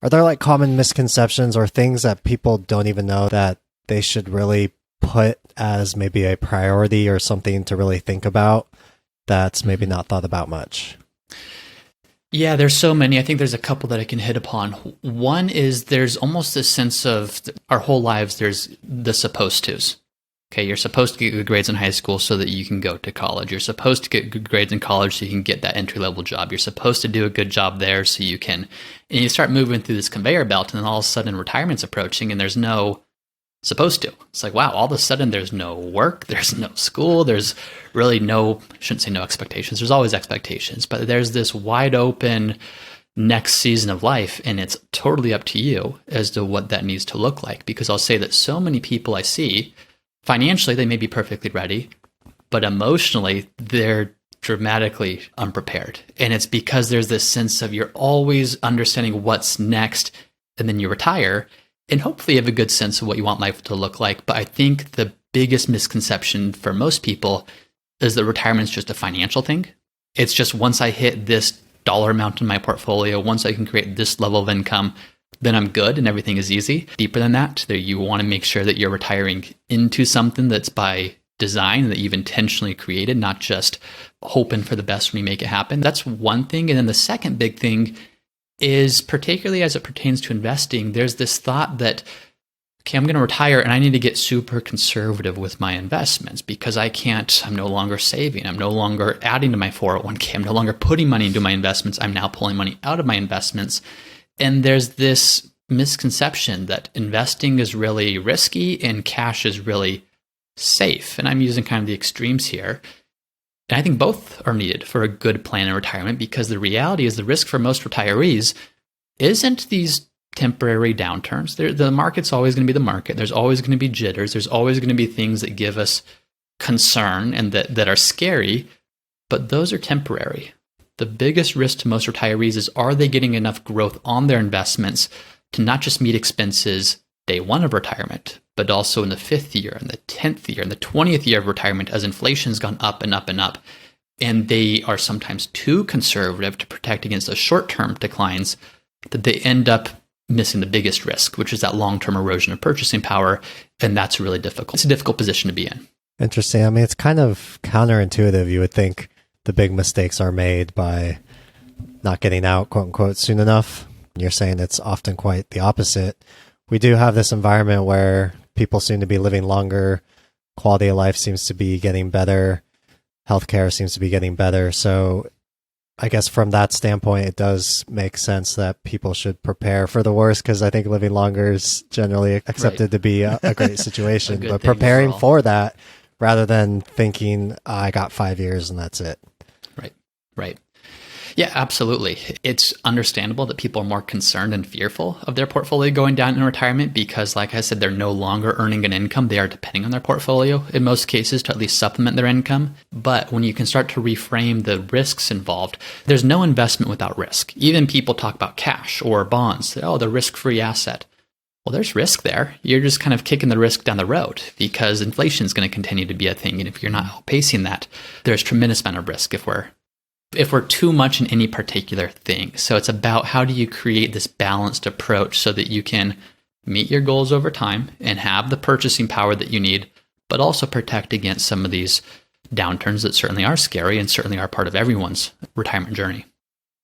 Are there like common misconceptions or things that people don't even know that they should really put as maybe a priority or something to really think about that's maybe not thought about much? Yeah, there's so many. I think there's a couple that I can hit upon. One is there's almost this sense of our whole lives, there's the supposed tos. Okay, you're supposed to get good grades in high school so that you can go to college. You're supposed to get good grades in college so you can get that entry-level job. You're supposed to do a good job there so you can... And you start moving through this conveyor belt, and then all of a sudden retirement's approaching, and there's no supposed to. It's like, wow, all of a sudden there's no work, there's no school, there's really no... I shouldn't say no expectations. There's always expectations, but there's this wide open next season of life, and it's totally up to you as to what that needs to look like. Because I'll say that so many people I see... Financially, they may be perfectly ready, but emotionally, they're dramatically unprepared. And it's because there's this sense of you're always understanding what's next, and then you retire, and hopefully you have a good sense of what you want life to look like. But I think the biggest misconception for most people is that retirement is just a financial thing. It's just once I hit this dollar amount in my portfolio, once I can create this level of income, then I'm good and everything is easy. Deeper than that, you want to make sure that you're retiring into something that's by design, that you've intentionally created, not just hoping for the best when you make it happen. That's one thing. And then the second big thing is, particularly as it pertains to investing, there's this thought that, okay, I'm going to retire and I need to get super conservative with my investments because I'm no longer saving. I'm no longer adding to my 401k. I'm no longer putting money into my investments. I'm now pulling money out of my investments. And there's this misconception that investing is really risky and cash is really safe. And I'm using kind of the extremes here. And I think both are needed for a good plan in retirement, because the reality is the risk for most retirees isn't these temporary downturns. The market's always going to be the market. There's always going to be jitters. There's always going to be things that give us concern and that are scary, but those are temporary. The biggest risk to most retirees is, are they getting enough growth on their investments to not just meet expenses day one of retirement, but also in the 5th year and the 10th year and the 20th year of retirement as inflation's gone up and up and up. And they are sometimes too conservative to protect against those short-term declines, that they end up missing the biggest risk, which is that long-term erosion of purchasing power. And that's really difficult. It's a difficult position to be in. Interesting. I mean, it's kind of counterintuitive. You would think the big mistakes are made by not getting out, quote unquote, soon enough. You're saying it's often quite the opposite. We do have this environment where people seem to be living longer. Quality of life seems to be getting better. Healthcare seems to be getting better. So I guess from that standpoint, it does make sense that people should prepare for the worst, because I think living longer is generally accepted to be a great situation. But preparing for that rather than thinking, I got 5 years and that's it. Right. Yeah, absolutely. It's understandable that people are more concerned and fearful of their portfolio going down in retirement because, like I said, they're no longer earning an income. They are depending on their portfolio in most cases to at least supplement their income. But when you can start to reframe the risks involved, there's no investment without risk. Even people talk about cash or bonds. Oh, the risk-free asset. Well, there's risk there. You're just kind of kicking the risk down the road because inflation is going to continue to be a thing. And if you're not outpacing that, there's tremendous amount of risk if we're too much in any particular thing. So it's about, how do you create this balanced approach so that you can meet your goals over time and have the purchasing power that you need, but also protect against some of these downturns that certainly are scary and certainly are part of everyone's retirement journey.